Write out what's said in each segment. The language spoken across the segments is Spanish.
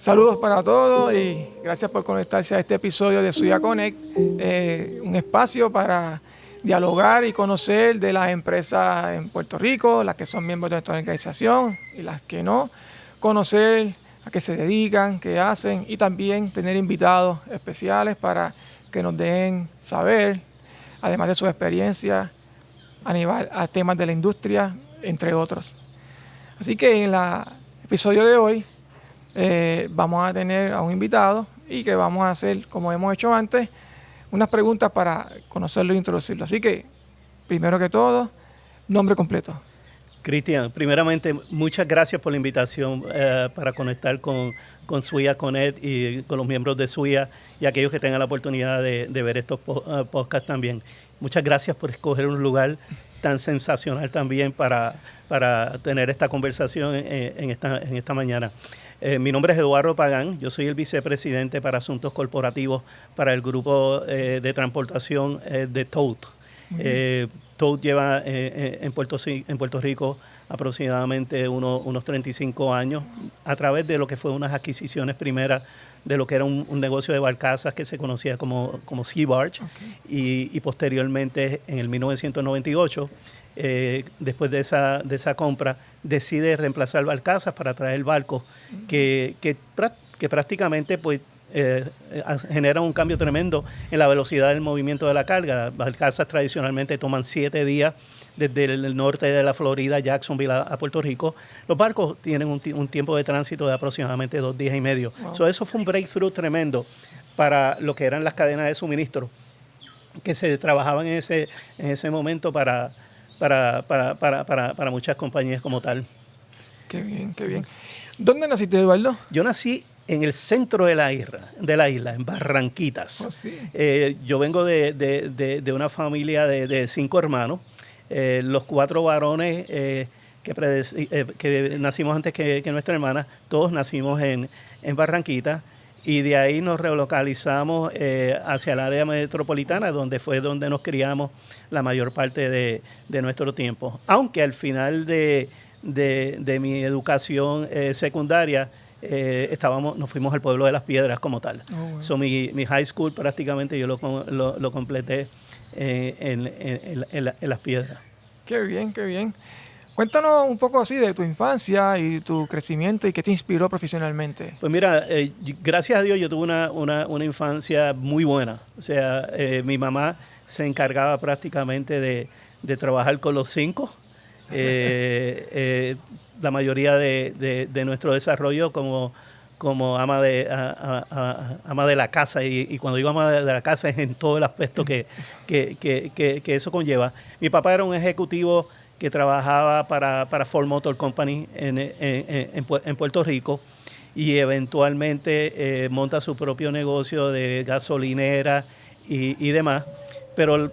Saludos para todos y gracias por conectarse a este episodio de Suya Connect, un espacio para dialogar y conocer de las empresas en Puerto Rico, las que son miembros de nuestra organización y las que no, conocer a qué se dedican, qué hacen y también tener invitados especiales para que nos dejen saber, además de sus experiencias a temas de la industria, entre otros. Así que en el episodio de hoy vamos a tener a un invitado y que vamos a hacer, como hemos hecho antes, unas preguntas para conocerlo e introducirlo. Así que, primero que todo, nombre completo. Cristian, primeramente, muchas gracias por la invitación para conectar con Suya Connect y con los miembros de Suya y aquellos que tengan la oportunidad de ver estos podcasts también. Muchas gracias por escoger un lugar tan sensacional también para tener esta conversación en esta mañana. Mi nombre es Eduardo Pagán, yo soy el vicepresidente para asuntos corporativos para el grupo de transportación de Toad. Toad lleva en Puerto Rico aproximadamente unos 35 años a través de lo que fue unas adquisiciones primeras de lo que era un negocio de barcazas que se conocía como Sea Barge, y posteriormente en el 1998, después de esa compra, decide reemplazar barcazas para traer barcos que prácticamente pues genera un cambio tremendo en la velocidad del movimiento de la carga. Las barcazas tradicionalmente toman 7 días desde el norte de la Florida, Jacksonville, a Puerto Rico. Los barcos tienen un tiempo de tránsito de aproximadamente 2 días y medio. Wow. Eso fue un breakthrough tremendo para lo que eran las cadenas de suministro que se trabajaban en ese momento para muchas compañías como tal. Qué bien, qué bien. ¿Dónde naciste, Eduardo? Yo nací en el centro de la isla, en Barranquitas. Oh, sí. Yo vengo de una familia de 5 hermanos. Los 4 varones que nacimos antes que nuestra hermana, todos nacimos en Barranquitas, y de ahí nos relocalizamos hacia el área metropolitana, donde nos criamos la mayor parte de nuestro tiempo. Aunque al final de mi educación secundaria nos fuimos al pueblo de Las Piedras como tal. Oh, wow. So, mi high school prácticamente yo lo completé en Las Piedras. Qué bien, qué bien. Cuéntanos un poco así de tu infancia y tu crecimiento y qué te inspiró profesionalmente. Pues mira, gracias a Dios yo tuve una infancia muy buena. O sea, mi mamá se encargaba prácticamente de trabajar con los 5. La mayoría de nuestro desarrollo como ama de la casa, y cuando digo ama de la casa es en todo el aspecto que eso conlleva. Mi papá era un ejecutivo que trabajaba para Ford Motor Company en Puerto Rico, y eventualmente monta su propio negocio de gasolinera y demás, pero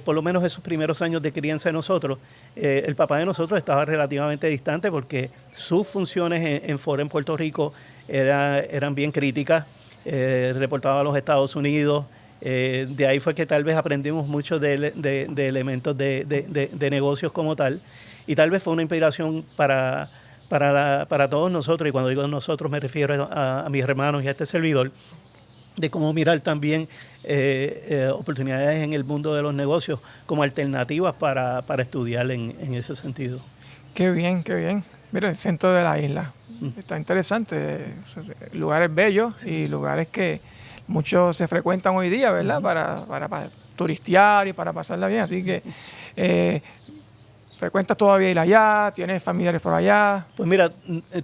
por lo menos esos primeros años de crianza de nosotros, el papá de nosotros estaba relativamente distante porque sus funciones en Ford en Puerto Rico eran bien críticas. Reportaba a los Estados Unidos. De ahí fue que tal vez aprendimos mucho de elementos de negocios como tal, y tal vez fue una inspiración para todos nosotros, y cuando digo nosotros me refiero a mis hermanos y a este servidor, de cómo mirar también oportunidades en el mundo de los negocios como alternativas para estudiar en ese sentido. Qué bien, qué bien. Mira, el centro de la isla. Está interesante. Lugares bellos y lugares que muchos se frecuentan hoy día, ¿verdad? Para turistear y para pasarla bien. Así que ¿frecuentas todavía ir allá? ¿Tienes familiares por allá? Pues mira,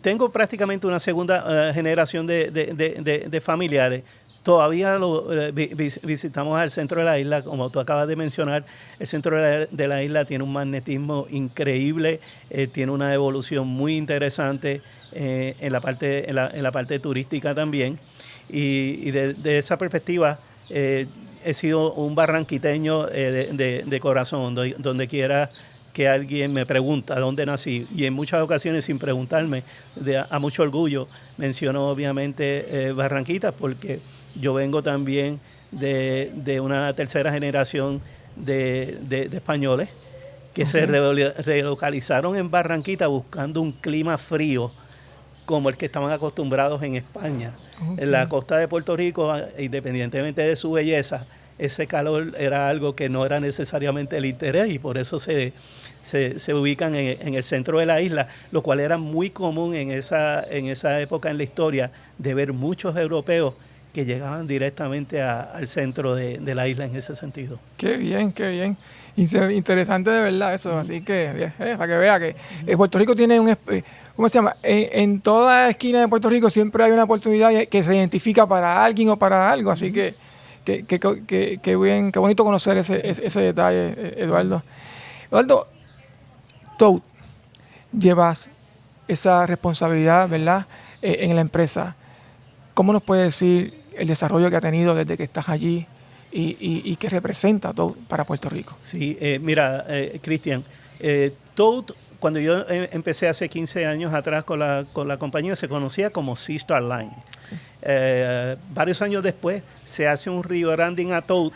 tengo prácticamente una segunda generación de familiares. Todavía visitamos al centro de la isla, como tú acabas de mencionar. El centro de la isla tiene un magnetismo increíble, tiene una evolución muy interesante en la parte turística también. Y de esa perspectiva, he sido un barranquiteño de corazón, donde quiera que alguien me pregunta dónde nací, y en muchas ocasiones sin preguntarme, a mucho orgullo, menciono obviamente Barranquitas, porque yo vengo también de una tercera generación de españoles que se relocalizaron en Barranquita buscando un clima frío como el que estaban acostumbrados en España. Okay. En la costa de Puerto Rico, independientemente de su belleza, ese calor era algo que no era necesariamente el interés y por eso se ubican en el centro de la isla, lo cual era muy común en esa época en la historia de ver muchos europeos que llegaban directamente al centro de la isla en ese sentido. Qué bien, qué bien. Interesante de verdad eso, así que para que vea que Puerto Rico tiene ¿cómo se llama? En toda esquina de Puerto Rico siempre hay una oportunidad que se identifica para alguien o para algo, así que bien, qué bonito conocer ese detalle, Eduardo. Eduardo, tú llevas esa responsabilidad, ¿verdad? En la empresa. ¿Cómo nos puedes decir el desarrollo que ha tenido desde que estás allí y qué representa Toad para Puerto Rico? Sí, mira, Cristian, Toad, cuando yo empecé hace 15 años atrás con la compañía, se conocía como Seastar Line. Varios años después se hace un rebranding a Toad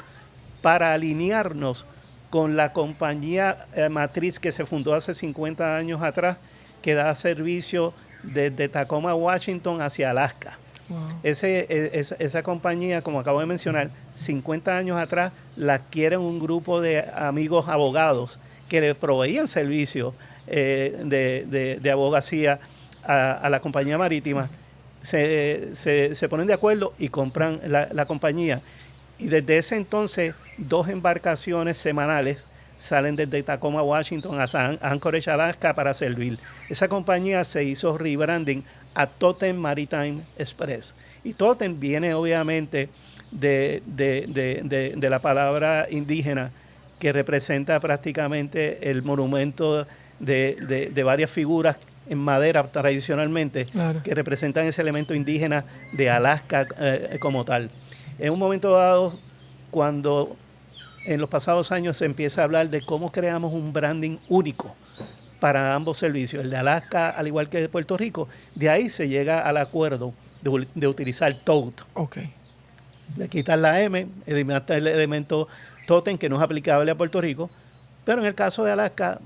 para alinearnos con la compañía matriz que se fundó hace 50 años atrás, que da servicio desde Tacoma, Washington, hacia Alaska. Wow. Esa compañía, como acabo de mencionar, 50 años atrás la adquieren un grupo de amigos abogados que le proveían servicios de abogacía a la compañía marítima. Se ponen de acuerdo y compran la compañía. Y desde ese entonces, 2 embarcaciones semanales salen desde Tacoma, Washington, hasta Anchorage, Alaska, para servir. Esa compañía se hizo rebranding a Totem Maritime Express. Y Totem viene obviamente de la palabra indígena que representa prácticamente el monumento de varias figuras en madera tradicionalmente, claro, que representan ese elemento indígena de Alaska como tal. En un momento dado, cuando en los pasados años se empieza a hablar de cómo creamos un branding único para ambos servicios, el de Alaska al igual que de Puerto Rico, de ahí se llega al acuerdo de utilizar Toad. Okay. Le quitas la M, eliminas el elemento Totem que no es aplicable a Puerto Rico, pero en el caso de Alaska,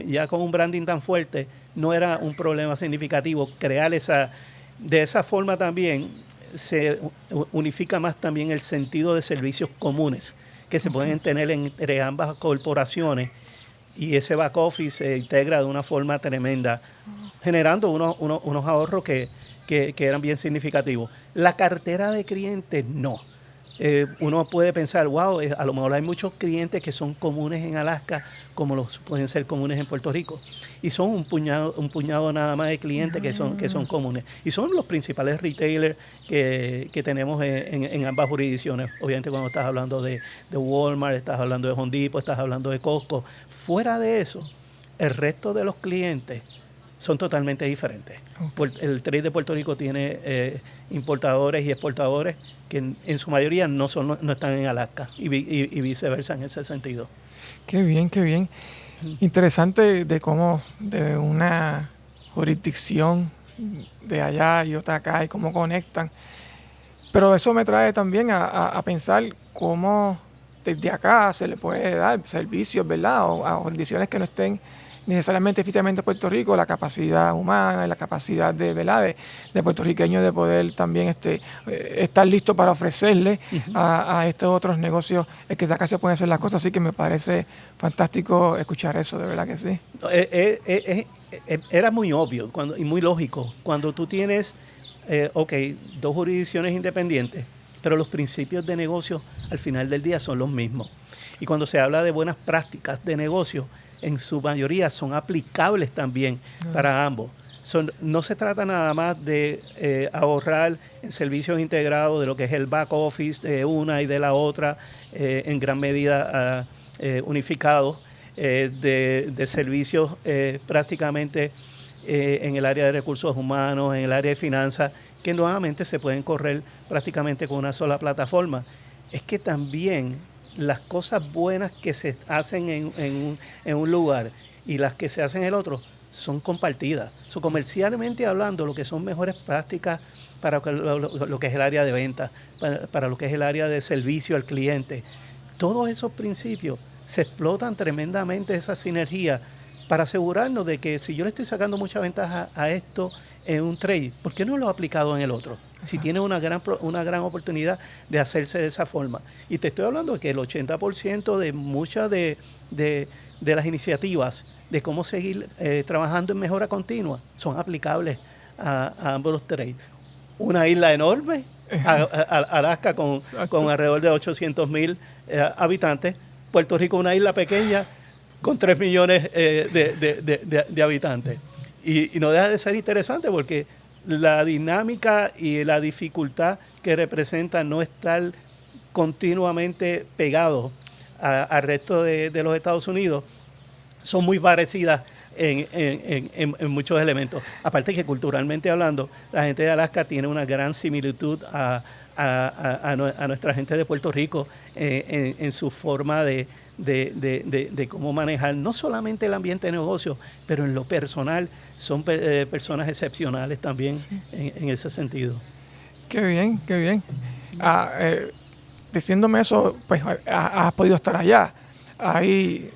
ya con un branding tan fuerte, no era un problema significativo crear de esa forma también se unifica más también el sentido de servicios comunes que se pueden tener entre ambas corporaciones y ese back office se integra de una forma tremenda, generando unos ahorros que eran bien significativos. La cartera de clientes no. Uno puede pensar, wow, a lo mejor hay muchos clientes que son comunes en Alaska como los pueden ser comunes en Puerto Rico. Y son un puñado nada más de clientes que son comunes. Y son los principales retailers que tenemos en ambas jurisdicciones. Obviamente cuando estás hablando de Walmart, estás hablando de Home Depot, estás hablando de Costco. Fuera de eso, el resto de los clientes son totalmente diferentes. Okay. El trade de Puerto Rico tiene importadores y exportadores que en su mayoría no están en Alaska y viceversa en ese sentido. Qué bien, qué bien. Interesante de cómo de una jurisdicción de allá y otra acá y cómo conectan. Pero eso me trae también a pensar cómo desde acá se le puede dar servicios, ¿verdad? O a jurisdicciones que no estén necesariamente oficialmente en Puerto Rico, la capacidad humana y la capacidad de puertorriqueños de poder también estar listo para ofrecerle a estos otros negocios que de acá se pueden hacer las cosas. Así que me parece fantástico escuchar eso, de verdad que sí. Era muy obvio y muy lógico. Cuando tú tienes, 2 jurisdicciones independientes, pero los principios de negocio al final del día son los mismos. Y cuando se habla de buenas prácticas de negocio, en su mayoría son aplicables también para ambos. No se trata nada más de ahorrar en servicios integrados de lo que es el back office de una y de la otra, en gran medida unificados, de servicios prácticamente en el área de recursos humanos, en el área de finanzas, que nuevamente se pueden correr prácticamente con una sola plataforma. Es que también las cosas buenas que se hacen en un lugar y las que se hacen en el otro son compartidas. Comercialmente hablando, lo que son mejores prácticas para lo que es el área de venta, para lo que es el área de servicio al cliente, todos esos principios se explotan tremendamente esa sinergia para asegurarnos de que si yo le estoy sacando mucha ventaja a esto en un trade, ¿por qué no lo ha aplicado en el otro? Si tiene una gran oportunidad de hacerse de esa forma. Y te estoy hablando de que el 80% de muchas de las iniciativas de cómo seguir trabajando en mejora continua son aplicables a ambos trades. Una isla enorme, Alaska con alrededor de 800,000 habitantes, Puerto Rico una isla pequeña con 3 millones de habitantes. Y no deja de ser interesante porque la dinámica y la dificultad que representa no estar continuamente pegados al resto de los Estados Unidos son muy parecidas en muchos elementos. Aparte que culturalmente hablando, la gente de Alaska tiene una gran similitud a nuestra gente de Puerto Rico en su forma de cómo manejar no solamente el ambiente de negocio, pero en lo personal son personas excepcionales también, sí, en ese sentido. Qué bien, qué bien. Diciéndome eso, pues has podido estar allá. Ahí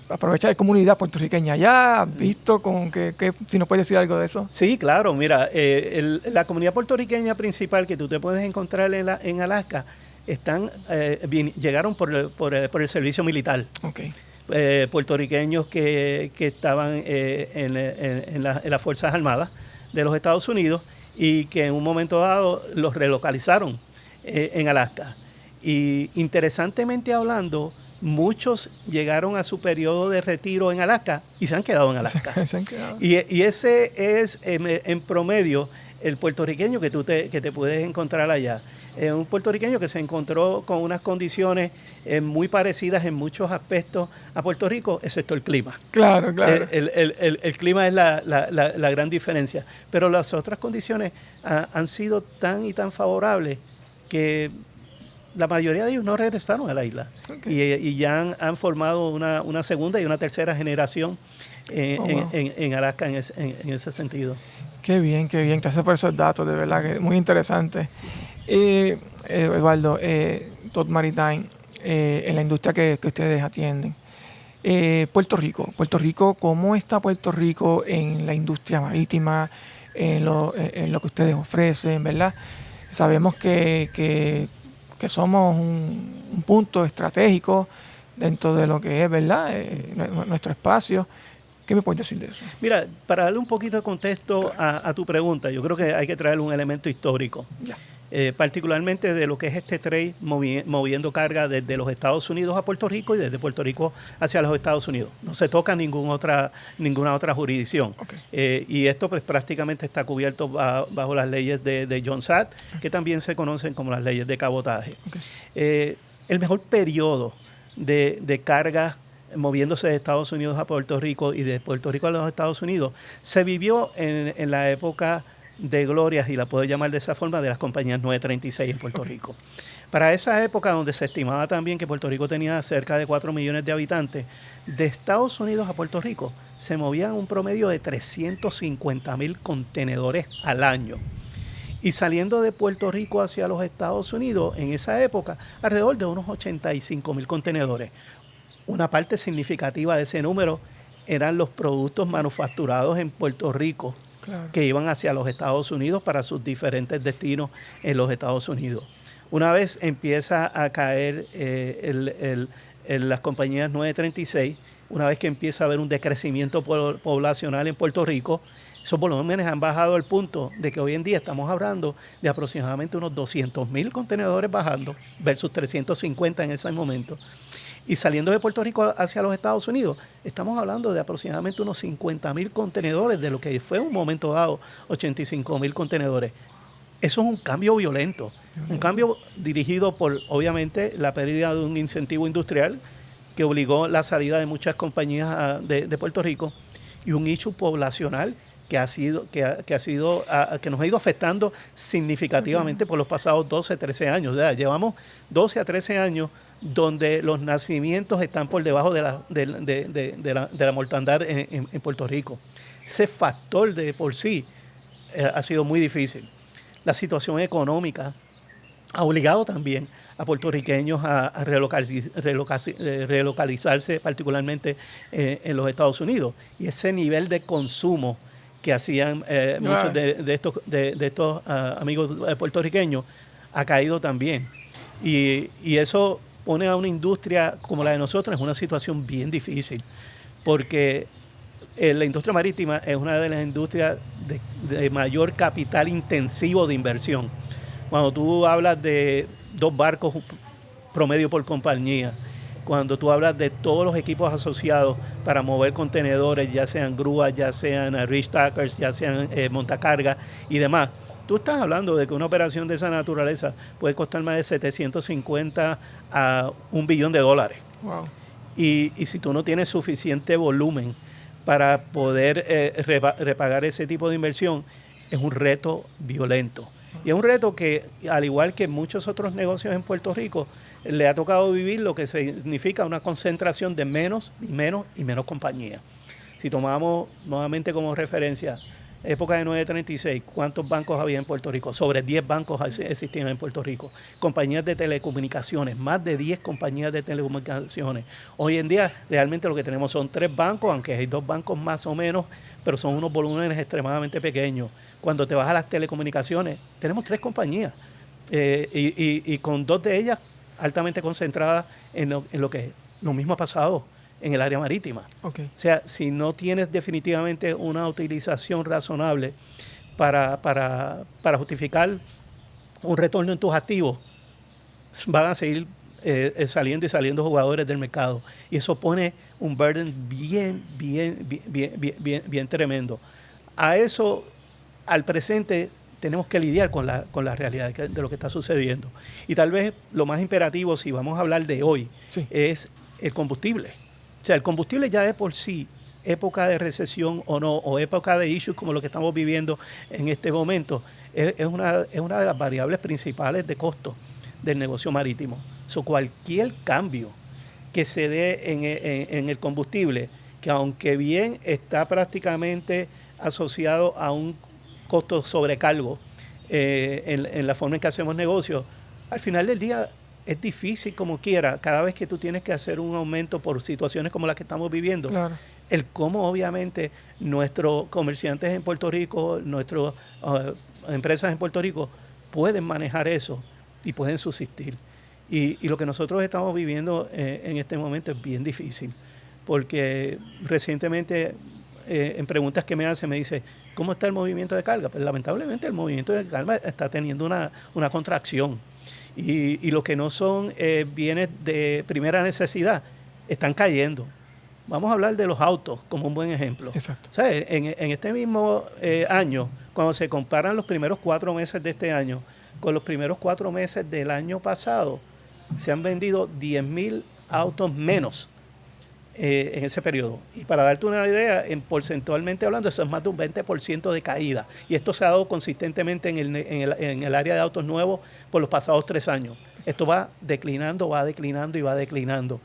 aprovechar la comunidad puertorriqueña allá, ¿has visto si nos puedes decir algo de eso? Sí, claro, mira, la comunidad puertorriqueña principal que tú te puedes encontrar en Alaska llegaron por el servicio militar. Okay. Puertorriqueños que estaban en las Fuerzas Armadas de los Estados Unidos y que en un momento dado los relocalizaron en Alaska. Y interesantemente hablando, muchos llegaron a su periodo de retiro en Alaska y se han quedado en Alaska. Se han quedado. Y ese es en promedio el puertorriqueño que te puedes encontrar allá. Un puertorriqueño que se encontró con unas condiciones muy parecidas en muchos aspectos a Puerto Rico, excepto el clima. Claro, claro. El clima es la gran diferencia. Pero las otras condiciones han sido tan y tan favorables que la mayoría de ellos no regresaron a la isla. Okay. Y ya han formado una segunda y una tercera generación en Alaska en ese sentido. Qué bien, qué bien. Gracias por esos datos, de verdad, que muy interesante. Eduardo, Todd Maritime, en la industria que ustedes atienden. Puerto Rico, ¿cómo está Puerto Rico en la industria marítima, en lo que ustedes ofrecen, verdad? Sabemos que somos un punto estratégico dentro de lo que es, ¿verdad?, nuestro espacio. ¿Qué me puedes decir de eso? Mira, para darle un poquito de contexto a tu pregunta, yo creo que hay que traer un elemento histórico. Ya. Particularmente de lo que es este trade moviendo carga desde los Estados Unidos a Puerto Rico y desde Puerto Rico hacia los Estados Unidos. No se toca ninguna otra jurisdicción. Okay. Y esto pues prácticamente está cubierto bajo las leyes de Jones-Act, okay, que también se conocen como las leyes de cabotaje. Okay. El mejor periodo de carga moviéndose de Estados Unidos a Puerto Rico y de Puerto Rico a los Estados Unidos se vivió en la época de glorias, y la puedo llamar de esa forma, de las compañías 936 en Puerto Rico. Para esa época, donde se estimaba también que Puerto Rico tenía cerca de 4 millones de habitantes, de Estados Unidos a Puerto Rico se movían un promedio de 350,000 contenedores al año. Y saliendo de Puerto Rico hacia los Estados Unidos, en esa época, alrededor de unos 85,000 contenedores. Una parte significativa de ese número eran los productos manufacturados en Puerto Rico, claro, que iban hacia los Estados Unidos para sus diferentes destinos en los Estados Unidos. Una vez empieza a caer las compañías 936, una vez que empieza a haber un decrecimiento poblacional en Puerto Rico, esos volúmenes han bajado al punto de que hoy en día estamos hablando de aproximadamente unos 200,000 contenedores bajando versus 350 en ese momento. Y saliendo de Puerto Rico hacia los Estados Unidos, estamos hablando de aproximadamente unos 50,000 contenedores, de lo que fue en un momento dado 85,000 contenedores. Eso es un cambio violento, un cambio dirigido por, obviamente, la pérdida de un incentivo industrial que obligó la salida de muchas compañías de Puerto Rico, y un issue poblacional que nos ha ido afectando significativamente por los pasados 12, 13 años. O sea, llevamos 12 a 13 años donde los nacimientos están por debajo de la mortandad en Puerto Rico. Ese factor de por sí ha sido muy difícil. La situación económica ha obligado también a puertorriqueños a relocalizarse, particularmente en los Estados Unidos. Y ese nivel de consumo que hacían muchos de estos amigos puertorriqueños, ha caído también. Y eso pone a una industria como la de nosotros en una situación bien difícil, porque la industria marítima es una de las industrias de mayor capital intensivo de inversión. Cuando tú hablas de 2 barcos promedio por compañía, cuando tú hablas de todos los equipos asociados para mover contenedores, ya sean grúas, ya sean reach stackers, ya sean montacargas y demás, tú estás hablando de que una operación de esa naturaleza puede costar más de 750 a $1 billón. Wow. Y si tú no tienes suficiente volumen para poder repagar ese tipo de inversión, es un reto violento. Y es un reto que, al igual que muchos otros negocios en Puerto Rico, le ha tocado vivir lo que significa una concentración de menos y menos y menos compañías. Si tomamos nuevamente como referencia, época de 936, ¿cuántos bancos había en Puerto Rico? Sobre 10 bancos existían en Puerto Rico. Compañías de telecomunicaciones, más de 10 compañías de telecomunicaciones. Hoy en día realmente lo que tenemos son 3 bancos, aunque hay 2 bancos más o menos, pero son unos volúmenes extremadamente pequeños. Cuando te vas a las telecomunicaciones, tenemos 3 compañías y con 2 de ellas altamente concentradas en lo que lo mismo ha pasado en el área marítima. Okay. O sea, si no tienes definitivamente una utilización razonable para justificar un retorno en tus activos, van a seguir saliendo jugadores del mercado. Y eso pone un burden bien tremendo. A eso, al presente, tenemos que lidiar con la realidad de lo que está sucediendo. Y tal vez lo más imperativo, si vamos a hablar de hoy, sí, es el combustible. O sea, el combustible ya de por sí, época de recesión o no, o época de issues como lo que estamos viviendo en este momento, es una de las variables principales de costo del negocio marítimo. So, cualquier cambio que se dé en el combustible, que aunque bien está prácticamente asociado a un costo sobrecargo en la forma en que hacemos negocios, al final del día es difícil como quiera, cada vez que tú tienes que hacer un aumento por situaciones como las que estamos viviendo, claro, el cómo obviamente nuestros comerciantes en Puerto Rico, nuestras empresas en Puerto Rico pueden manejar eso y pueden subsistir. Y lo que nosotros estamos viviendo en este momento es bien difícil, porque recientemente en preguntas que me hacen me dice, ¿cómo está el movimiento de carga? Pues lamentablemente el movimiento de carga está teniendo una contracción. Y lo que no son bienes de primera necesidad están cayendo. Vamos a hablar de los autos como un buen ejemplo. Exacto. O sea, en este mismo año, cuando se comparan los primeros 4 meses de este año con los primeros 4 meses del año pasado, se han vendido 10,000 autos menos en ese periodo. Y para darte una idea, porcentualmente hablando, eso es más de un 20% de caída. Y esto se ha dado consistentemente en el área de autos nuevos por los pasados 3 años. Esto va declinando y va declinando.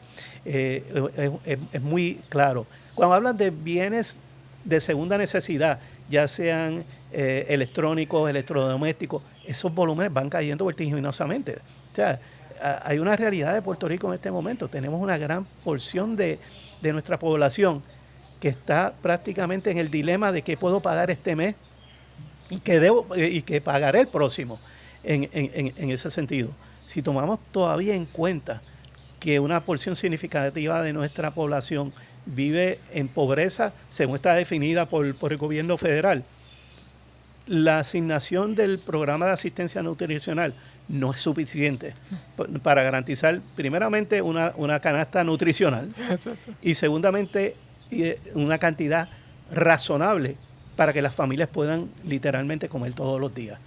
Es muy claro. Cuando hablan de bienes de segunda necesidad, ya sean electrónicos, electrodomésticos, esos volúmenes van cayendo vertiginosamente. O sea, hay una realidad de Puerto Rico en este momento. Tenemos una gran porción de nuestra población que está prácticamente en el dilema de qué puedo pagar este mes y qué pagaré el próximo en ese sentido. Si tomamos todavía en cuenta que una porción significativa de nuestra población vive en pobreza, según está definida por el gobierno federal, la asignación del programa de asistencia nutricional no es suficiente para garantizar, primeramente, una canasta nutricional. Exacto. Y segundamente, una cantidad razonable para que las familias puedan literalmente comer todos los días.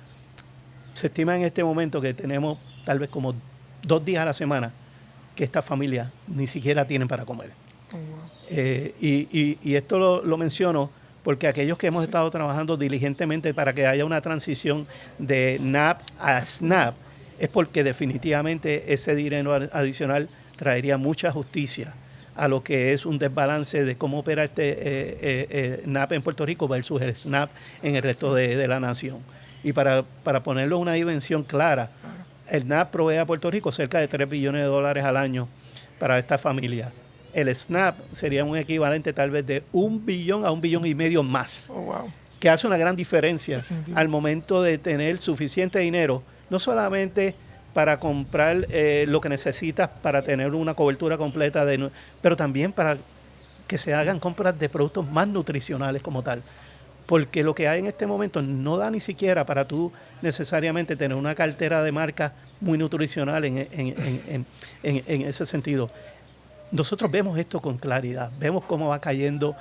Se estima en este momento que tenemos tal vez como 2 días a la semana que estas familias ni siquiera tienen para comer. Oh, wow. Y esto lo menciono porque aquellos que hemos estado trabajando diligentemente para que haya una transición de NAP a SNAP, es porque definitivamente ese dinero adicional traería mucha justicia a lo que es un desbalance de cómo opera este NAP en Puerto Rico versus el SNAP en el resto de la nación. Y para ponerlo en una dimensión clara, el NAP provee a Puerto Rico cerca de $3 billones al año para esta familia. El SNAP sería un equivalente tal vez de $1 billón a $1,5 billones más. Oh, wow. que hace una gran diferencia Definitivo. al momento de tener suficiente dinero, no solamente para comprar lo que necesitas para tener una cobertura completa, pero también para que se hagan compras de productos más nutricionales como tal. Porque lo que hay en este momento no da ni siquiera para tú necesariamente tener una cartera de marcas muy nutricional en ese sentido. Nosotros vemos esto con claridad, vemos cómo va cayendo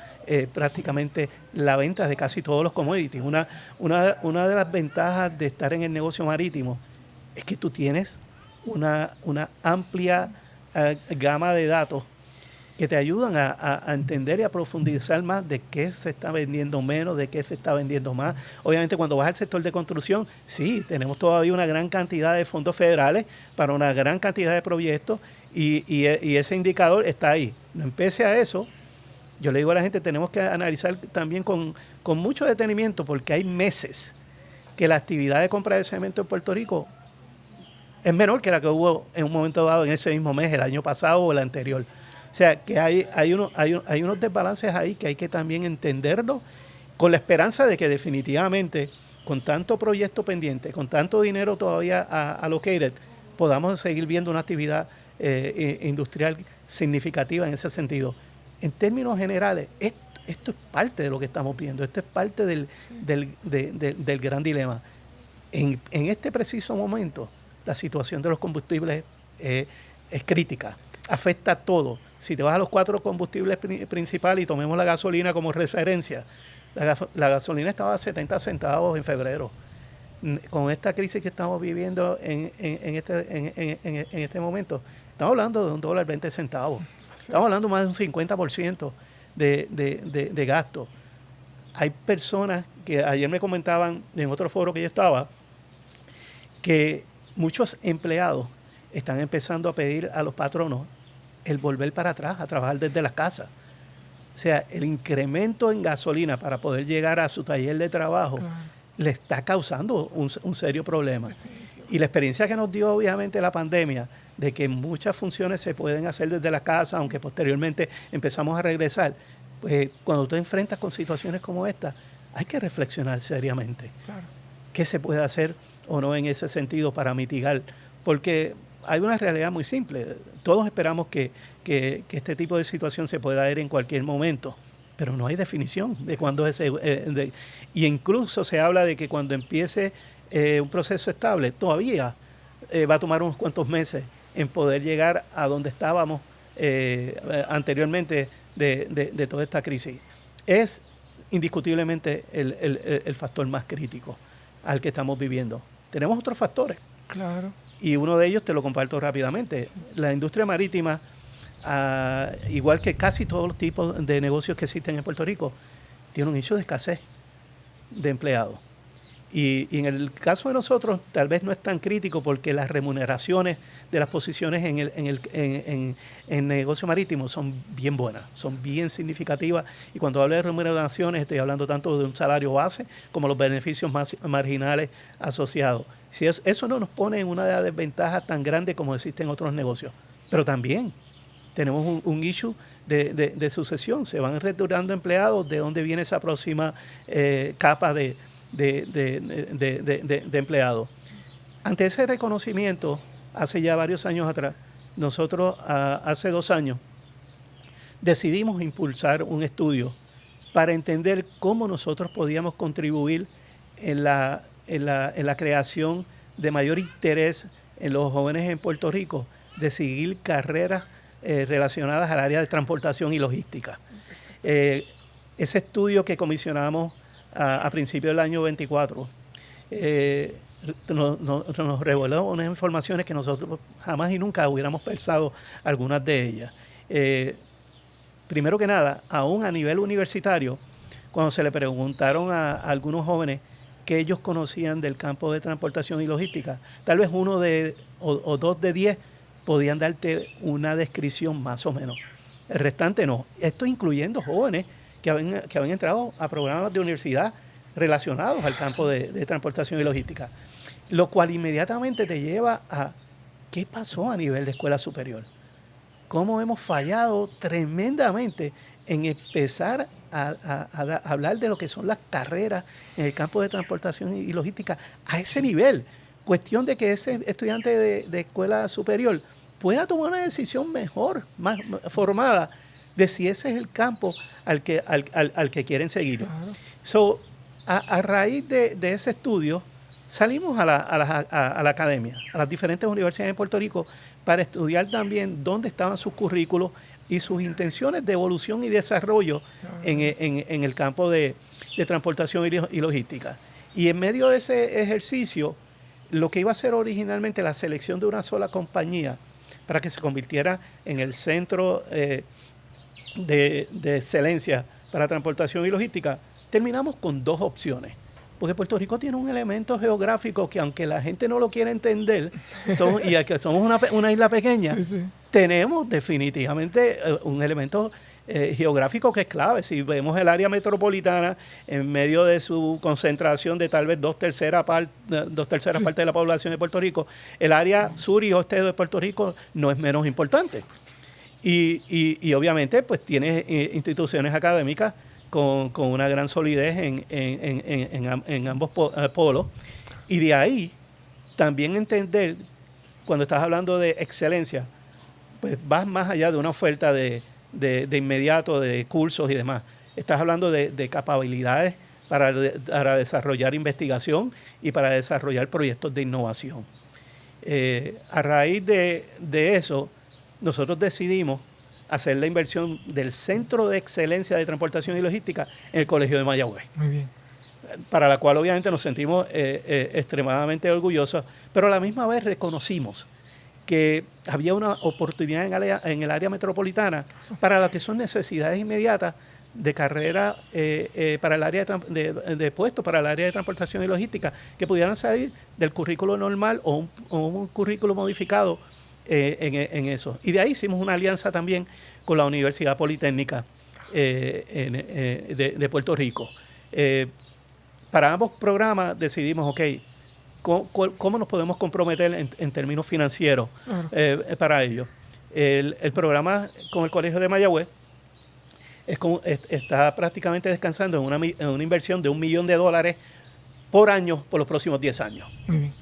prácticamente la venta de casi todos los commodities. Una de las ventajas de estar en el negocio marítimo es que tú tienes una amplia gama de datos que te ayudan a entender y a profundizar más de qué se está vendiendo menos, de qué se está vendiendo más. Obviamente cuando vas al sector de construcción, sí, tenemos todavía una gran cantidad de fondos federales para una gran cantidad de proyectos y ese indicador está ahí. No empece a eso. Yo le digo a la gente, tenemos que analizar también con mucho detenimiento porque hay meses que la actividad de compra de cemento en Puerto Rico es menor que la que hubo en un momento dado en ese mismo mes, el año pasado o el anterior. O sea, que hay unos desbalances ahí que hay que también entenderlo con la esperanza de que definitivamente, con tanto proyecto pendiente, con tanto dinero todavía allocated, podamos seguir viendo una actividad industrial significativa en ese sentido. En términos generales, esto es parte de lo que estamos viendo, esto es parte del gran dilema. En este preciso momento, la situación de los combustibles es crítica, afecta a todo. Si te vas a los 4 combustibles principales y tomemos la gasolina como referencia, la gasolina estaba a 70 centavos en febrero. Con esta crisis que estamos viviendo en este momento, estamos hablando de $1.20. Estamos hablando más de un 50% de gasto. Hay personas que ayer me comentaban en otro foro que yo estaba, que muchos empleados están empezando a pedir a los patronos el volver para atrás a trabajar desde las casas. O sea, el incremento en gasolina para poder llegar a su taller de trabajo le está causando un serio problema. Y la experiencia que nos dio obviamente la pandemia, de que muchas funciones se pueden hacer desde la casa, aunque posteriormente empezamos a regresar, pues cuando tú te enfrentas con situaciones como esta, hay que reflexionar seriamente. Claro. ¿Qué se puede hacer o no en ese sentido para mitigar? Porque hay una realidad muy simple. Todos esperamos que este tipo de situación se pueda dar en cualquier momento, pero no hay definición de cuándo es y incluso se habla de que cuando empiece un proceso estable, todavía va a tomar unos cuantos meses en poder llegar a donde estábamos anteriormente de toda esta crisis. Es indiscutiblemente el factor más crítico al que estamos viviendo. Tenemos otros factores. Claro. Y uno de ellos te lo comparto rápidamente. Sí. La industria marítima, igual que casi todos los tipos de negocios que existen en Puerto Rico, tiene un issue de escasez de empleados. Y en el caso de nosotros, tal vez no es tan crítico porque las remuneraciones de las posiciones en el negocio marítimo son bien buenas, son bien significativas. Y cuando hablo de remuneraciones, estoy hablando tanto de un salario base como los beneficios más marginales asociados. Si eso no nos pone en una desventaja tan grande como existe en otros negocios. Pero también tenemos un issue de sucesión. Se van retirando empleados. ¿De dónde viene esa próxima capa de empleados? Ante ese reconocimiento, hace ya varios años atrás, nosotros hace 2 años decidimos impulsar un estudio para entender cómo nosotros podíamos contribuir en la creación de mayor interés en los jóvenes en Puerto Rico de seguir carreras relacionadas al área de transportación y logística. Ese estudio que comisionamos a principios del año 24 nos reveló unas informaciones que nosotros jamás y nunca hubiéramos pensado algunas de ellas. Primero que nada, aún a nivel universitario, cuando se le preguntaron a algunos jóvenes que ellos conocían del campo de transportación y logística, tal vez 1 o 2 de 10 podían darte una descripción más o menos. El restante no. Esto incluyendo jóvenes que habían entrado a programas de universidad relacionados al campo de transportación y logística, lo cual inmediatamente te lleva a ¿qué pasó a nivel de escuela superior? ¿Cómo hemos fallado tremendamente en empezar a hablar de lo que son las carreras en el campo de transportación y logística a ese nivel. Cuestión de que ese estudiante de escuela superior pueda tomar una decisión mejor, más formada, de si ese es el campo al que quieren seguir. Claro. So, a raíz de ese estudio, salimos a la academia, a las diferentes universidades de Puerto Rico, para estudiar también dónde estaban sus currículos y sus intenciones de evolución y desarrollo en el campo de transportación y logística. Y en medio de ese ejercicio, lo que iba a ser originalmente la selección de una sola compañía para que se convirtiera en el centro de excelencia para transportación y logística, terminamos con dos opciones. Porque Puerto Rico tiene un elemento geográfico que, aunque la gente no lo quiera entender, y que somos una isla pequeña, sí, sí, tenemos definitivamente un elemento geográfico que es clave. Si vemos el área metropolitana en medio de su concentración de tal vez dos terceras partes de la población de Puerto Rico, el área sur y oeste de Puerto Rico no es menos importante. Y obviamente pues tiene instituciones académicas con una gran solidez en ambos polos. Y de ahí también entender, cuando estás hablando de excelencia, pues vas más allá de una oferta de inmediato, de cursos y demás. Estás hablando de capacidades para desarrollar investigación y para desarrollar proyectos de innovación. A raíz de eso, nosotros decidimos hacer la inversión del Centro de Excelencia de Transportación y Logística en el Colegio de Mayagüez. Muy bien. Para la cual obviamente nos sentimos extremadamente orgullosos, pero a la misma vez reconocimos que había una oportunidad en el área metropolitana para lo que son necesidades inmediatas de carrera para el área de puestos para el área de transportación y logística que pudieran salir del currículo normal o un currículo modificado en eso. Y de ahí hicimos una alianza también con la Universidad Politécnica de Puerto Rico. Para ambos programas decidimos, ok, ¿cómo nos podemos comprometer en términos financieros para ello? El programa con el Colegio de Mayagüez está prácticamente descansando en una inversión de $1 millón por año por los próximos 10 años,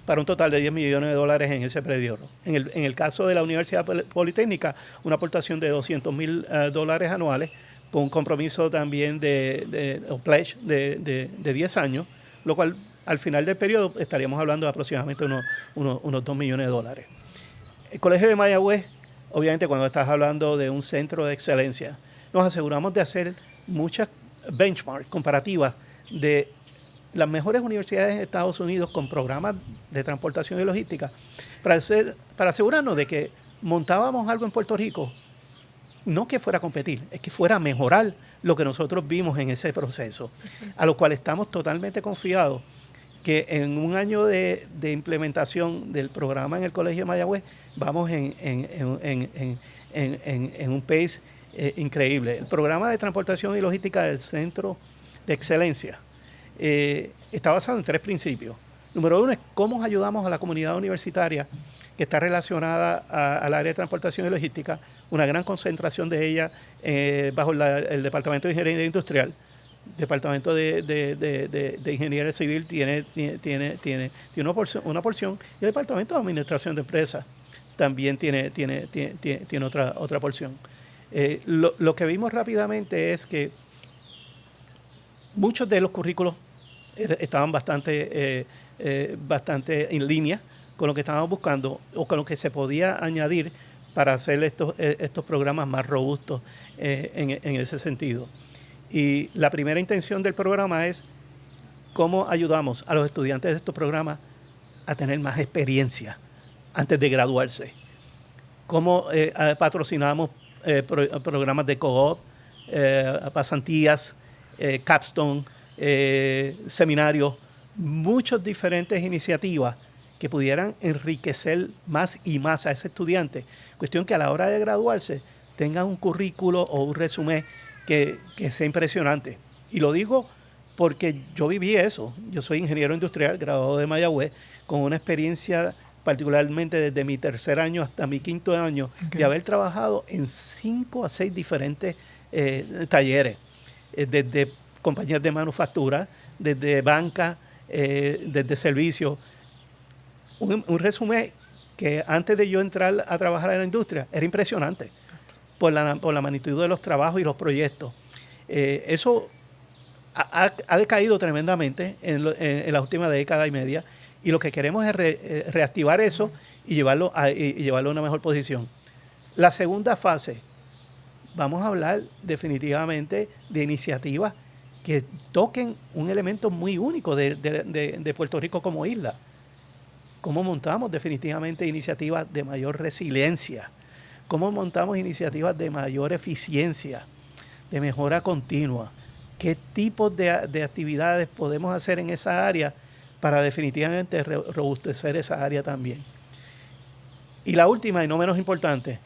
para un total de $10 millones en ese periodo. En el caso de la Universidad Politécnica, una aportación de $200,000 anuales, con un compromiso también de pledge de 10 años, lo cual al final del periodo estaríamos hablando de aproximadamente unos $2 millones. El Colegio de Mayagüez, obviamente cuando estás hablando de un centro de excelencia, nos aseguramos de hacer muchas benchmarks comparativas de las mejores universidades de Estados Unidos con programas de transportación y logística para asegurarnos de que montábamos algo en Puerto Rico, no que fuera a competir, es que fuera a mejorar lo que nosotros vimos en ese proceso, a lo cual estamos totalmente confiados que en un año de implementación del programa en el Colegio de Mayagüez vamos en un pace increíble. El programa de transportación y logística del Centro de Excelencia está basado en 3 principios. Número 1 es cómo ayudamos a la comunidad universitaria que está relacionada al área de transportación y logística, una gran concentración de ella bajo el Departamento de Ingeniería Industrial. Departamento de Ingeniería Civil tiene una porción y el Departamento de Administración de Empresas también tiene otra porción. Lo que vimos rápidamente es que muchos de los currículos estaban bastante en línea con lo que estábamos buscando o con lo que se podía añadir para hacer estos programas más robustos en ese sentido. Y la primera intención del programa es cómo ayudamos a los estudiantes de estos programas a tener más experiencia antes de graduarse. Cómo patrocinamos programas de co-op, pasantías, capstone, seminarios, muchas diferentes iniciativas que pudieran enriquecer más y más a ese estudiante. Cuestión que a la hora de graduarse tengan un currículo o un resumen que sea impresionante. Y lo digo porque yo viví eso. Yo soy ingeniero industrial, graduado de Mayagüez, con una experiencia particularmente desde mi 3er año hasta mi 5º año, de haber trabajado en 5 a 6 diferentes talleres, desde compañías de manufactura, desde banca, desde servicios. Un resumen que antes de yo entrar a trabajar en la industria era impresionante por la magnitud de los trabajos y los proyectos. Eso ha decaído tremendamente en la última década y media, y lo que queremos es reactivar eso y llevarlo a una mejor posición. La segunda fase, vamos a hablar definitivamente de iniciativas que toquen un elemento muy único de Puerto Rico como isla. ¿Cómo montamos definitivamente iniciativas de mayor resiliencia? ¿Cómo montamos iniciativas de mayor eficiencia, de mejora continua? ¿Qué tipos de actividades podemos hacer en esa área para definitivamente robustecer esa área también? Y la última y no menos importante,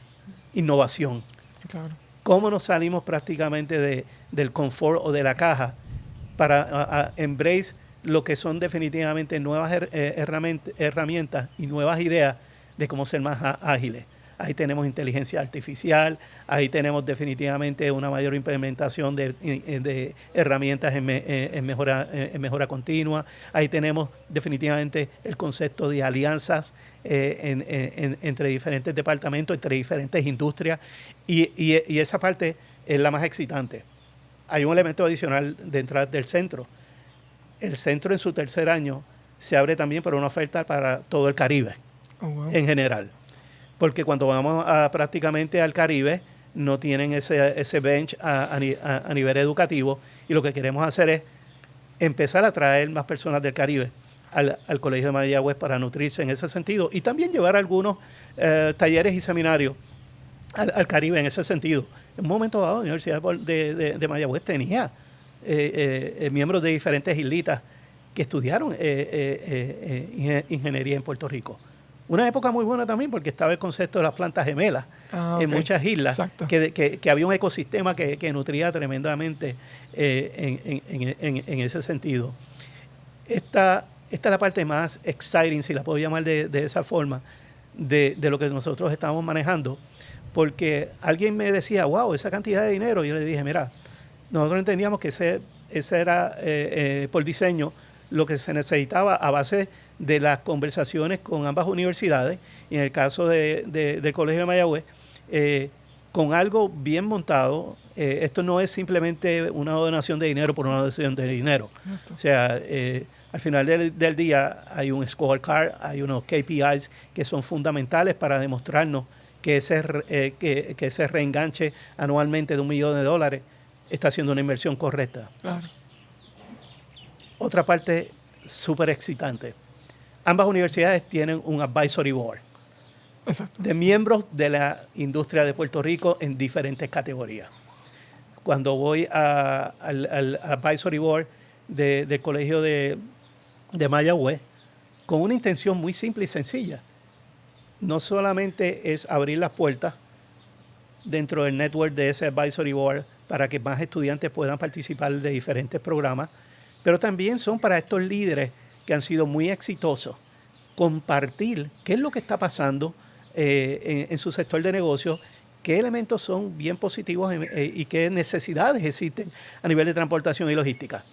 innovación. Claro. ¿Cómo nos salimos prácticamente del confort o de la caja para embrace lo que son definitivamente nuevas herramientas y nuevas ideas de cómo ser más ágiles? Ahí tenemos inteligencia artificial, ahí tenemos definitivamente una mayor implementación de herramientas en mejora continua, ahí tenemos definitivamente el concepto de alianzas entre diferentes departamentos, entre diferentes industrias, y esa parte es la más excitante. Hay un elemento adicional detrás del centro. El centro en su tercer año se abre también para una oferta para todo el Caribe, en general. Porque cuando vamos prácticamente al Caribe, no tienen ese bench a nivel educativo, y lo que queremos hacer es empezar a traer más personas del Caribe al Colegio de Mayagüez para nutrirse en ese sentido, y también llevar algunos talleres y seminarios al Caribe en ese sentido. En un momento dado, la Universidad de Mayagüez tenía miembros de diferentes islitas que estudiaron ingeniería en Puerto Rico. Una época muy buena también, porque estaba el concepto de las plantas gemelas en muchas islas, que había un ecosistema que nutría tremendamente en ese sentido. Esta es la parte más exciting, si la puedo llamar de esa forma, de lo que nosotros estamos manejando, porque alguien me decía, wow, esa cantidad de dinero. Y yo le dije, mira, nosotros entendíamos que ese era por diseño lo que se necesitaba a base de las conversaciones con ambas universidades, y en el caso del Colegio de Mayagüez, con algo bien montado. Esto no es simplemente una donación de dinero por una donación de dinero. O sea, al final del día hay un scorecard, hay unos KPIs que son fundamentales para demostrarnos que ese reenganche anualmente de $1 millón está haciendo una inversión correcta. Claro. Otra parte súper excitante. Ambas universidades tienen un advisory board. Exacto. De miembros de la industria de Puerto Rico en diferentes categorías. Cuando voy al advisory board del Colegio de Mayagüez, con una intención muy simple y sencilla, no solamente es abrir las puertas dentro del network de ese advisory board para que más estudiantes puedan participar de diferentes programas, pero también son para estos líderes que han sido muy exitosos, compartir qué es lo que está pasando en su sector de negocio, qué elementos son bien positivos y qué necesidades existen a nivel de transportación y logística.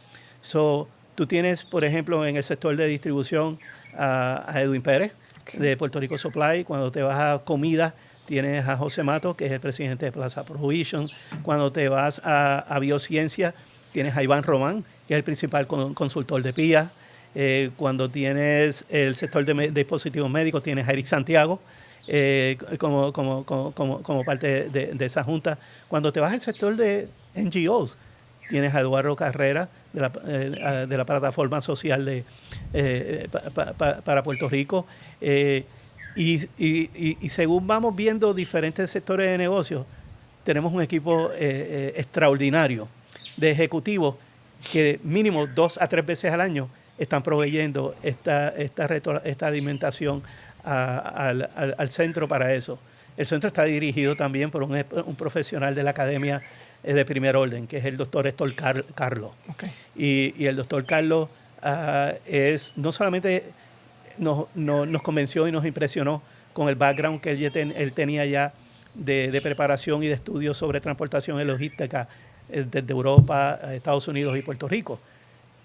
Tú tienes, por ejemplo, en el sector de distribución a Edwin Pérez, de Puerto Rico Supply. Cuando te vas a comida, tienes a José Mato, que es el presidente de Plaza Provision. Cuando te vas a biociencia, tienes a Iván Román, que es el principal consultor de PIA. Cuando tienes el sector de dispositivos médicos, tienes a Eric Santiago como parte de esa junta. Cuando te vas al sector de NGOs, tienes a Eduardo Carrera de la plataforma social para Puerto Rico. Y según vamos viendo diferentes sectores de negocios, tenemos un equipo extraordinario de ejecutivos que mínimo 2 a 3 veces al año están proveyendo esta alimentación al centro para eso. El centro está dirigido también por un profesional de la academia de primer orden, que es el doctor Héctor Carlos. Okay. Y el doctor Carlos no solamente nos convenció y nos impresionó con el background que él tenía ya de preparación y de estudios sobre transportación y logística desde Europa, Estados Unidos y Puerto Rico.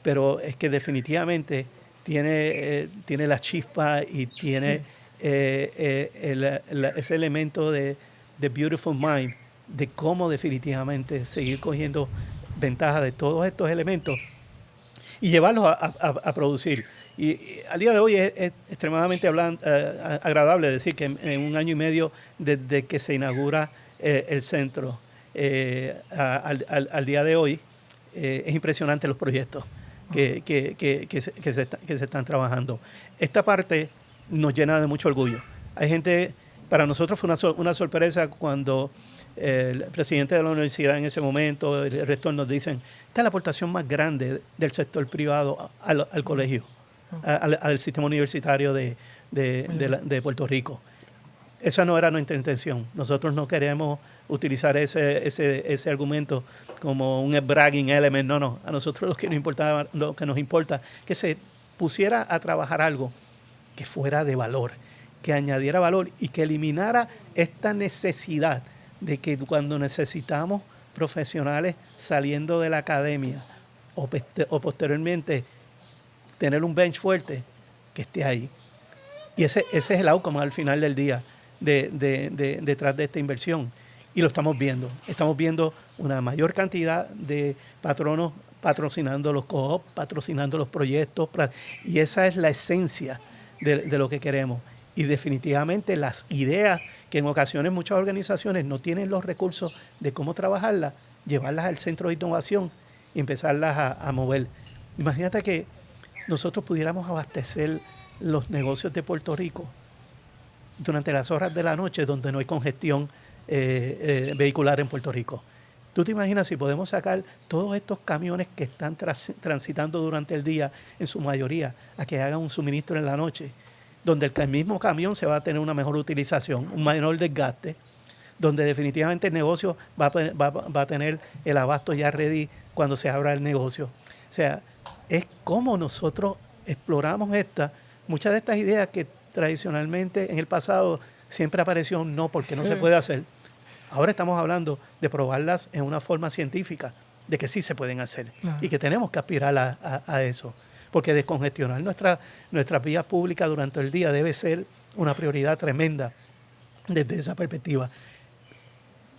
Pero es que definitivamente tiene la chispa y tiene ese elemento de Beautiful Mind, de cómo definitivamente seguir cogiendo ventaja de todos estos elementos y llevarlos a producir. Y al día de hoy es extremadamente agradable decir que en un año y medio desde que se inaugura el centro al día de hoy, es impresionante los proyectos que se están trabajando. Esta parte nos llena de mucho orgullo. Hay gente, para nosotros fue una sorpresa cuando el presidente de la universidad en ese momento, el rector, nos dicen, esta es la aportación más grande del sector privado al colegio, al sistema universitario de Puerto Rico. Esa no era nuestra intención. Nosotros no queremos utilizar ese argumento como un bragging element. No. A nosotros lo que nos importa que se pusiera a trabajar algo que fuera de valor, que añadiera valor y que eliminara esta necesidad de que cuando necesitamos profesionales saliendo de la academia o posteriormente tener un bench fuerte, que esté ahí. Y ese es el outcome al final del día detrás de esta inversión. Y lo estamos viendo. Estamos viendo una mayor cantidad de patronos patrocinando los co-op, patrocinando los proyectos. Y esa es la esencia de lo que queremos. Y definitivamente las ideas que en ocasiones muchas organizaciones no tienen los recursos de cómo trabajarlas, llevarlas al centro de innovación y empezarlas a mover. Imagínate que nosotros pudiéramos abastecer los negocios de Puerto Rico durante las horas de la noche donde no hay congestión vehicular en Puerto Rico. ¿Tú te imaginas si podemos sacar todos estos camiones que están transitando durante el día, en su mayoría, a que hagan un suministro en la noche, donde el mismo camión se va a tener una mejor utilización, un menor desgaste, donde definitivamente el negocio va a tener el abasto ya ready cuando se abra el negocio? O sea, es como nosotros exploramos muchas de estas ideas que tradicionalmente en el pasado siempre apareció no, porque no se puede hacer. Ahora estamos hablando de probarlas en una forma científica, de que sí se pueden hacer, claro, y que tenemos que aspirar a eso. Porque descongestionar nuestras vías públicas durante el día debe ser una prioridad tremenda desde esa perspectiva.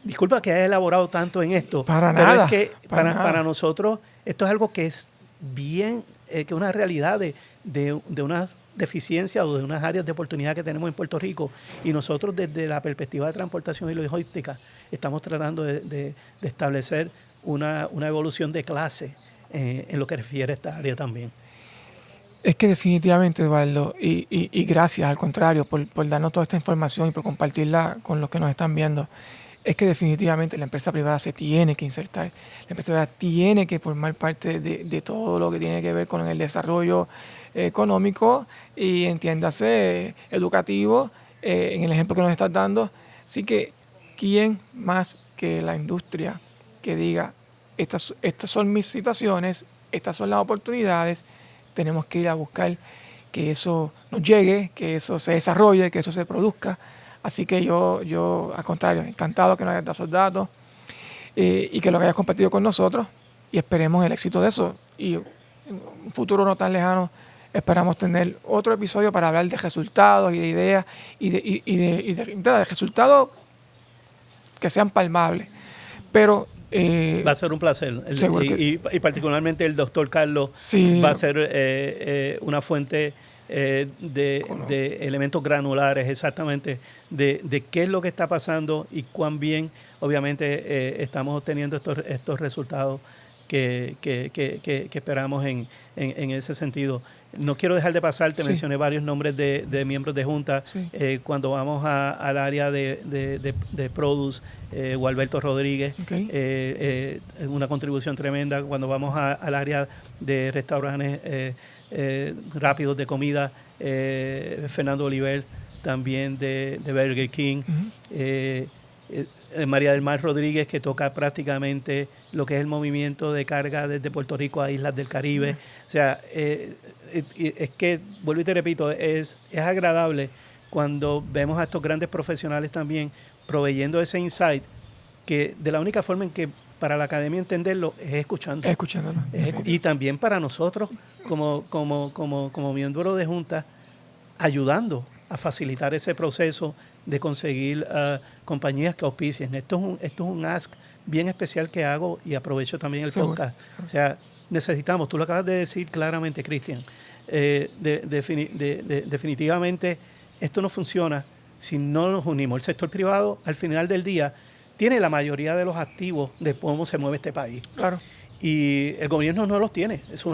Disculpa que haya elaborado tanto en esto, pero es que para nosotros esto es algo que es bien, que una realidad de unas deficiencias o de unas áreas de oportunidad que tenemos en Puerto Rico, y nosotros desde la perspectiva de transportación y logística estamos tratando de establecer una evolución de clase en lo que refiere a esta área también. Es que definitivamente, Eduardo, y gracias al contrario por darnos toda esta información y por compartirla con los que nos están viendo. Es que definitivamente la empresa privada se tiene que insertar. La empresa privada tiene que formar parte de todo lo que tiene que ver con el desarrollo económico y, entiéndase, educativo, en el ejemplo que nos estás dando. Así que, ¿quién más que la industria que diga, estas son mis situaciones, estas son las oportunidades, tenemos que ir a buscar que eso nos llegue, que eso se desarrolle, que eso se produzca? Así que yo al contrario, encantado que nos hayas dado esos datos y que lo hayas compartido con nosotros, y esperemos el éxito de eso. Y en un futuro no tan lejano esperamos tener otro episodio para hablar de resultados y de ideas y de resultados que sean palmables. Pero va a ser un placer. Y particularmente el doctor Carlos, sí, va a ser una fuente de elementos granulares exactamente de qué es lo que está pasando y cuán bien obviamente estamos obteniendo estos resultados que esperamos en ese sentido. No quiero dejar de pasar, te mencioné varios nombres de miembros de junta. Sí. Cuando vamos al área de Produce, Gualberto Rodríguez, okay, una contribución tremenda. Cuando vamos al área de restaurantes rápidos de comida, Fernando Oliver, también de Burger King. Uh-huh. María del Mar Rodríguez, que toca prácticamente lo que es el movimiento de carga desde Puerto Rico a islas del Caribe. O sea, es que, vuelvo y te repito, es agradable cuando vemos a estos grandes profesionales también proveyendo ese insight que de la única forma en que para la academia entenderlo es escuchando. Escuchándolo. Y también para nosotros como miembros de Junta, ayudando a facilitar ese proceso de conseguir compañías que auspicien. Esto es un ask bien especial que hago y aprovecho también el podcast. O sea, necesitamos, tú lo acabas de decir claramente, Cristian, definitivamente esto no funciona si no nos unimos. El sector privado, al final del día, tiene la mayoría de los activos de cómo se mueve este país. Claro. Y el gobierno no los tiene. Es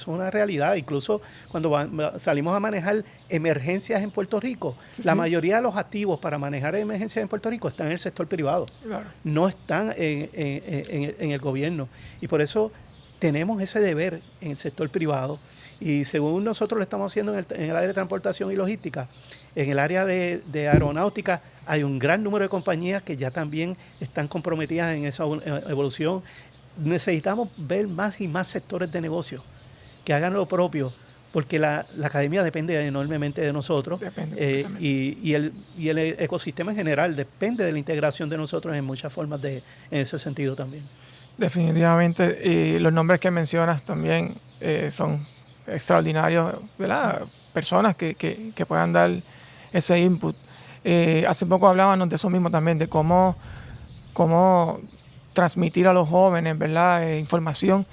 una realidad. Incluso cuando salimos a manejar emergencias en Puerto Rico, la mayoría de los activos para manejar emergencias en Puerto Rico están en el sector privado. Claro. No están en el gobierno. Y por eso tenemos ese deber en el sector privado. Y según nosotros lo estamos haciendo en el área de transportación y logística, en el área de aeronáutica hay un gran número de compañías que ya también están comprometidas en esa evolución. Necesitamos ver más y más sectores de negocio que hagan lo propio, porque la academia depende enormemente de nosotros y el ecosistema en general depende de la integración de nosotros en muchas formas en ese sentido también. Definitivamente, los nombres que mencionas también son extraordinarios, ¿verdad? Personas que puedan dar ese input. Hace poco hablábamos de eso mismo también, de cómo transmitir a los jóvenes, ¿verdad? Información,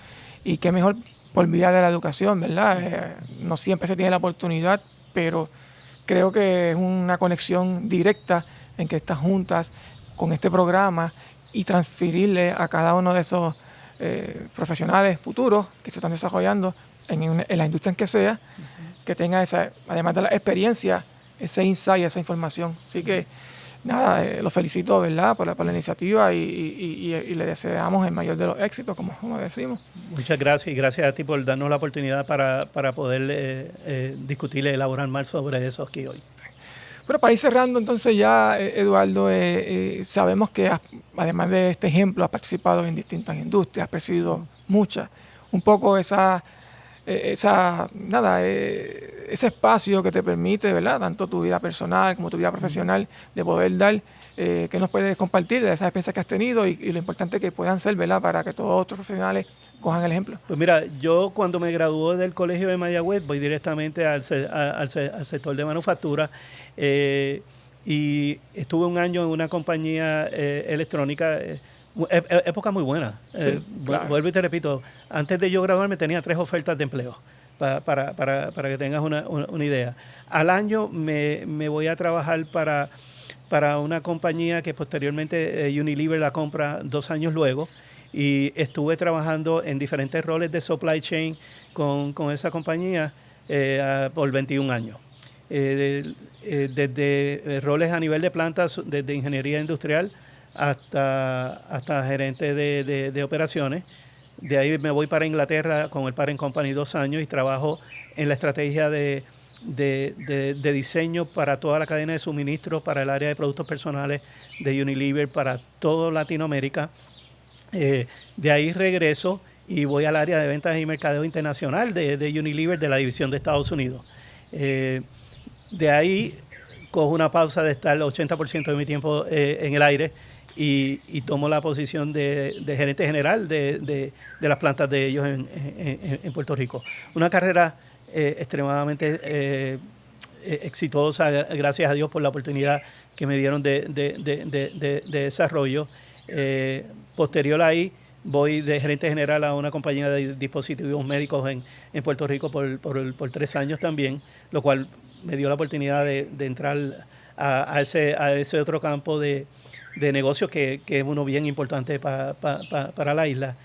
y qué mejor por vía de la educación, ¿verdad? No siempre se tiene la oportunidad, pero creo que es una conexión directa en que estas juntas con este programa y transferirle a cada uno de esos profesionales futuros que se están desarrollando en la industria en que sea, que tenga esa, además de la experiencia, ese insight, esa información. Así que nada, los felicito, ¿verdad?, por la iniciativa y le deseamos el mayor de los éxitos, como decimos. Muchas gracias, y gracias a ti por darnos la oportunidad para poder discutir y elaborar más sobre eso aquí hoy. Pero para ir cerrando, entonces ya, Eduardo, sabemos que además de este ejemplo, has participado en distintas industrias, has presidido muchas. Un poco ese espacio que te permite, ¿verdad?, tanto tu vida personal como tu vida profesional, de poder dar, que nos puedes compartir de esas experiencias que has tenido y lo importante que puedan ser, ¿verdad?, para que todos otros profesionales cojan el ejemplo. Pues mira, yo cuando me gradué del colegio de Mayagüez voy directamente al sector de manufactura y estuve un año en una compañía electrónica. Época muy buena. Sí, claro. Vuelvo y te repito, antes de yo graduarme tenía 3 ofertas de empleo, para que tengas una idea. Al año me voy a trabajar para una compañía que posteriormente Unilever la compra 2 años luego, y estuve trabajando en diferentes roles de supply chain con esa compañía por 21 años. Desde roles a nivel de plantas, desde ingeniería industrial hasta gerente de operaciones. De ahí me voy para Inglaterra con el Parent Company 2 años y trabajo en la estrategia de diseño para toda la cadena de suministro, para el área de productos personales de Unilever, para toda Latinoamérica. De ahí regreso y voy al área de ventas y mercadeo internacional de Unilever, de la división de Estados Unidos. De ahí cojo una pausa de estar el 80% de mi tiempo en el aire y tomo la posición de gerente general de las plantas de ellos en Puerto Rico. Una carrera extremadamente exitosa, gracias a Dios por la oportunidad que me dieron de desarrollo. Posterior ahí, voy de gerente general a una compañía de dispositivos médicos en Puerto Rico por 3 años también, lo cual me dio la oportunidad de entrar a ese otro campo de negocios que es uno bien importante para la isla.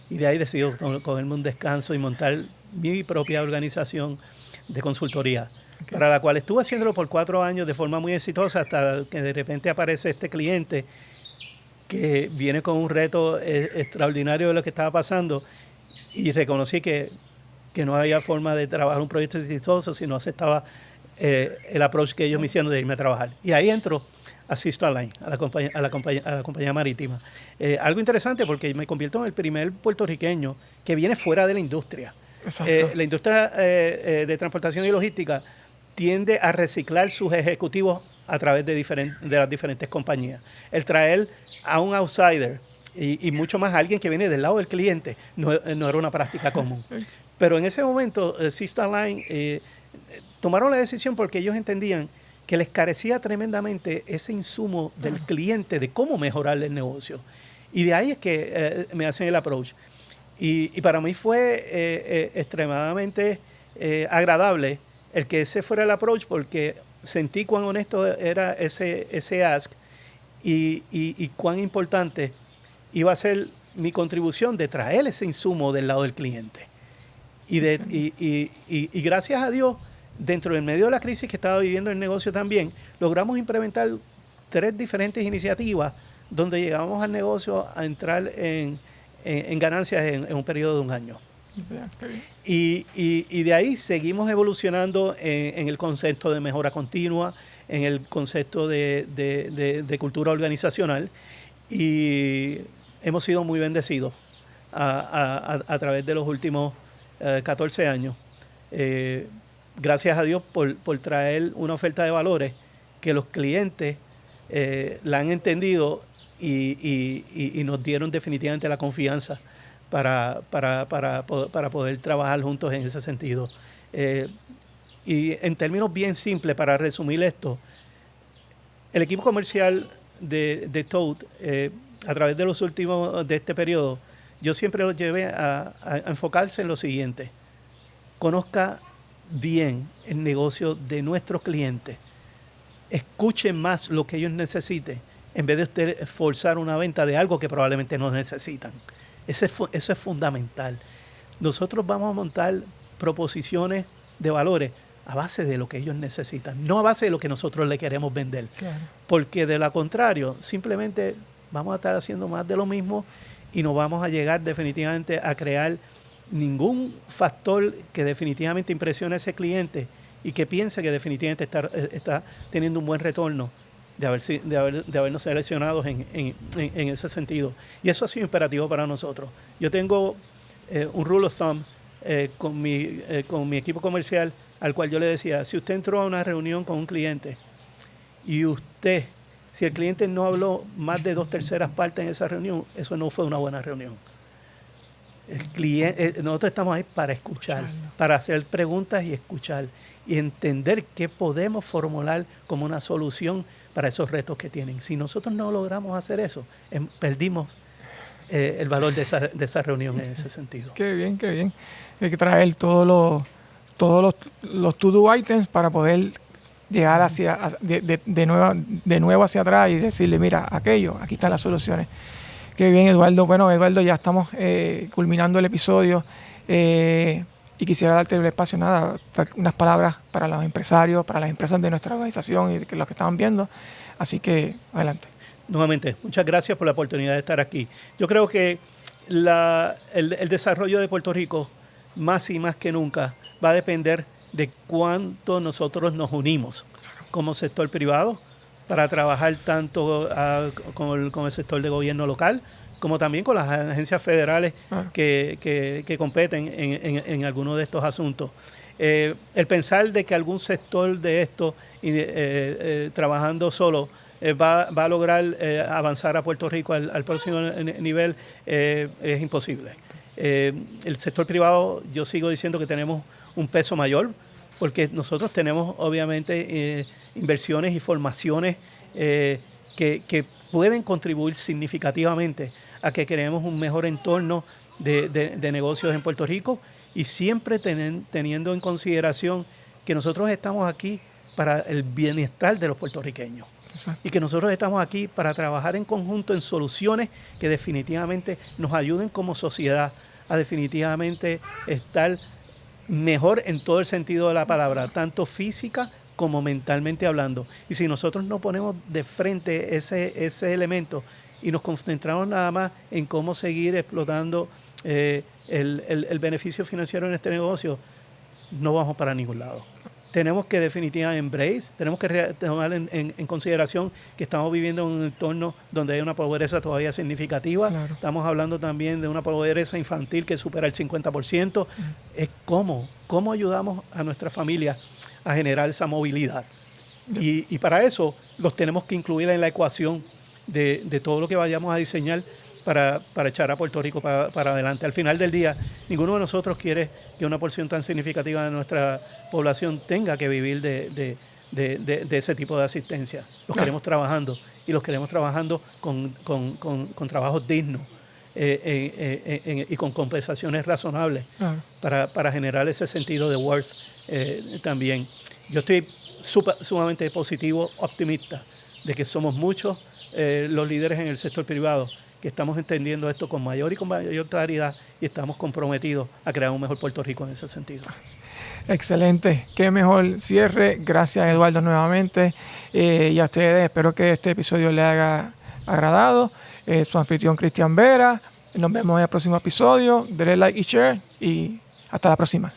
Y de ahí decidí cogerme un descanso y montar mi propia organización de consultoría, para la cual estuve haciéndolo por 4 años de forma muy exitosa, hasta que de repente aparece este cliente que viene con un reto extraordinario de lo que estaba pasando, y reconocí que no había forma de trabajar un proyecto exitoso si no aceptaba el approach que ellos me hicieron de irme a trabajar. Y ahí entro a System Line, a la compañía marítima. Algo interesante, porque me convierto en el primer puertorriqueño que viene fuera de la industria. La industria de transportación y logística tiende a reciclar sus ejecutivos a través de las diferentes compañías. El traer a un outsider y mucho más a alguien que viene del lado del cliente no era una práctica común. Pero en ese momento, System Line tomaron la decisión porque ellos entendían que les carecía tremendamente ese insumo del cliente de cómo mejorar el negocio. Y de ahí es que me hacen el approach. Y para mí fue extremadamente agradable el que ese fuera el approach, porque sentí cuán honesto era ese ask y cuán importante iba a ser mi contribución de traer ese insumo del lado del cliente. Y gracias a Dios, dentro del medio de la crisis que estaba viviendo el negocio también, logramos implementar 3 diferentes iniciativas donde llegamos al negocio a entrar en ganancias en un periodo de un año. Y de ahí seguimos evolucionando en el concepto de mejora continua, en el concepto de cultura organizacional, y hemos sido muy bendecidos a través de los últimos 14 años. Gracias a Dios por traer una oferta de valores que los clientes la han entendido y nos dieron definitivamente la confianza para poder trabajar juntos en ese sentido. Y en términos bien simples, para resumir esto, el equipo comercial de Toad, a través de los últimos de este periodo, yo siempre los llevé a enfocarse en lo siguiente: conozca bien el negocio de nuestros clientes, escuchen más lo que ellos necesiten, en vez de usted forzar una venta de algo que probablemente no necesitan. Eso es fundamental. Nosotros vamos a montar proposiciones de valores a base de lo que ellos necesitan, no a base de lo que nosotros le queremos vender. Claro. Porque de lo contrario, simplemente vamos a estar haciendo más de lo mismo y no vamos a llegar definitivamente a crear ningún factor que definitivamente impresione a ese cliente y que piense que definitivamente está teniendo un buen retorno de habernos seleccionado en ese sentido. Y eso ha sido imperativo para nosotros. Yo tengo un rule of thumb con mi equipo comercial, al cual yo le decía: si usted entró a una reunión con un cliente y si el cliente no habló más de 2/3 partes en esa reunión, eso no fue una buena reunión. Nosotros estamos ahí para escuchar, para hacer preguntas y escuchar y entender qué podemos formular como una solución para esos retos que tienen. Si nosotros no logramos hacer eso, perdimos el valor de esa reunión en ese sentido. Qué bien, qué bien. Hay que traer todos los to-do items para poder llegar de nuevo hacia atrás y decirle: mira, aquí están las soluciones. Qué bien, Eduardo. Bueno, Eduardo, ya estamos culminando el episodio y quisiera darte el espacio, unas palabras para los empresarios, para las empresas de nuestra organización y los que estaban viendo. Así que, adelante. Nuevamente, muchas gracias por la oportunidad de estar aquí. Yo creo que el desarrollo de Puerto Rico, más y más que nunca, va a depender de cuánto nosotros nos unimos como sector privado para trabajar tanto con el sector de gobierno local, como también con las agencias federales que competen en algunos de estos asuntos. El pensar de que algún sector de esto, trabajando solo, va a lograr avanzar a Puerto Rico al próximo nivel es imposible. El sector privado, yo sigo diciendo que tenemos un peso mayor, porque nosotros tenemos obviamente inversiones y formaciones que pueden contribuir significativamente a que creemos un mejor entorno de negocios en Puerto Rico, y siempre teniendo en consideración que nosotros estamos aquí para el bienestar de los puertorriqueños. Exacto. Y que nosotros estamos aquí para trabajar en conjunto en soluciones que definitivamente nos ayuden como sociedad a definitivamente estar mejor en todo el sentido de la palabra, tanto física como mentalmente hablando. Y si nosotros no ponemos de frente ese elemento y nos concentramos nada más en cómo seguir explotando el beneficio financiero en este negocio, no vamos para ningún lado. Tenemos que definitivamente tenemos que tomar en consideración que estamos viviendo en un entorno donde hay una pobreza todavía significativa. Claro. Estamos hablando también de una pobreza infantil que supera el 50%. Es cómo ayudamos a nuestra familia a generar esa movilidad. Y para eso los tenemos que incluir en la ecuación de todo lo que vayamos a diseñar para echar a Puerto Rico para adelante. Al final del día, ninguno de nosotros quiere que una porción tan significativa de nuestra población tenga que vivir de ese tipo de asistencia. Los queremos trabajando, y los queremos trabajando con trabajos dignos y con compensaciones razonables para generar ese sentido de worth también. Yo estoy sumamente positivo, optimista, de que somos muchos los líderes en el sector privado que estamos entendiendo esto con mayor claridad y estamos comprometidos a crear un mejor Puerto Rico en ese sentido. Excelente, qué mejor cierre. Gracias, Eduardo, nuevamente. Y a ustedes, espero que este episodio les haya agradado. Su anfitrión, Cristian Vera. Nos vemos en el próximo episodio. Denle like y share y hasta la próxima.